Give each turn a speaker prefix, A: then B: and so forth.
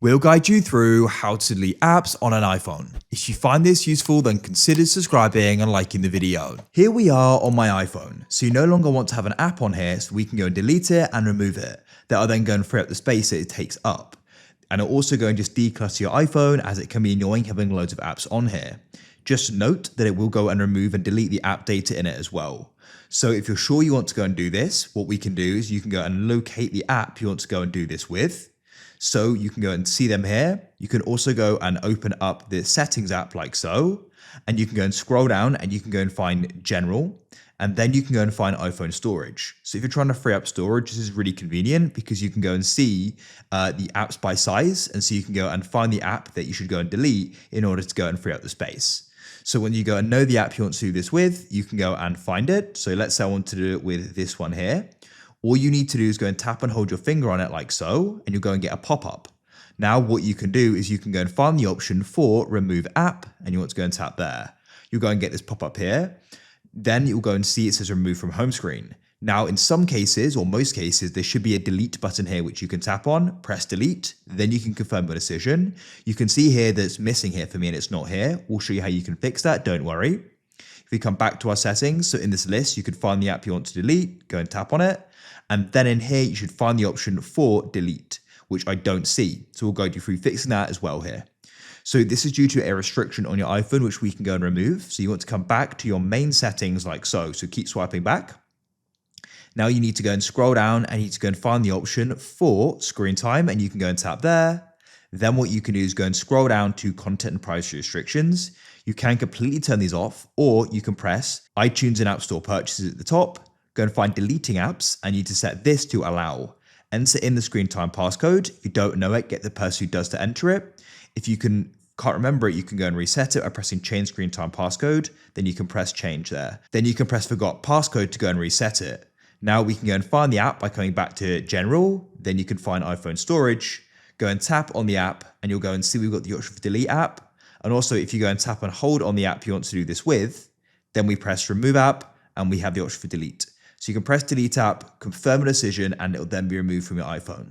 A: We'll guide you through how to delete apps on an iPhone. If you find this useful, then consider subscribing and liking the video. Here we are on my iPhone, so you no longer want to have an app on here, so we can go and delete it and remove it. That'll then go and free up the space that it takes up. And it'll also go and just declutter your iPhone, as it can be annoying having loads of apps on here. Just note that it will go and remove and delete the app data in it as well. So if you're sure you want to go and do this, what we can do is you can go and locate the app you want to go and do this with. So you can go and see them here. You can also go and open up the settings app like so, and you can go and scroll down and you can go and find general, and then you can go and find iPhone storage. So if you're trying to free up storage, this is really convenient because you can go and see the apps by size, and so you can go and find the app that you should go and delete in order to go and free up the space. So when you go and know the app you want to do this with, you can go and find it. So let's say I want to do it with this one here. All you need to do is go and tap and hold your finger on it like so, and you'll go and get a pop-up. Now what you can do is you can go and find the option for remove app, and you want to go and tap there. You'll go and get this pop-up here. Then you'll go and see it says remove from home screen. Now in some cases, or most cases, there should be a delete button here which you can tap on, press delete, then you can confirm your decision. You can see here that it's missing here for me and it's not here. We'll show you how you can fix that, don't worry. If we come back to our settings, so in this list, you could find the app you want to delete, go and tap on it. And then in here, you should find the option for delete, which I don't see. So we'll guide you through fixing that as well here. So this is due to a restriction on your iPhone, which we can go and remove. So you want to come back to your main settings like so. So keep swiping back. Now you need to go and scroll down and you need to go and find the option for screen time, and you can go and tap there. Then what you can do is go and scroll down to content and privacy restrictions. You can completely turn these off, or you can press iTunes and App Store purchases at the top. Go and find deleting apps, and you need to set this to allow. Enter in the screen time passcode. If you don't know it, get the person who does to enter it. If you can't remember it, you can go and reset it by pressing change screen time passcode. Then you can press change there. Then you can press forgot passcode to go and reset it. Now we can go and find the app by coming back to general. Then you can find iPhone storage. Go and tap on the app, and you'll go and see we've got the option for delete app. And also if you go and tap and hold on the app you want to do this with, then we press remove app and we have the option for delete. So you can press delete app, confirm a decision, and it'll then be removed from your iPhone.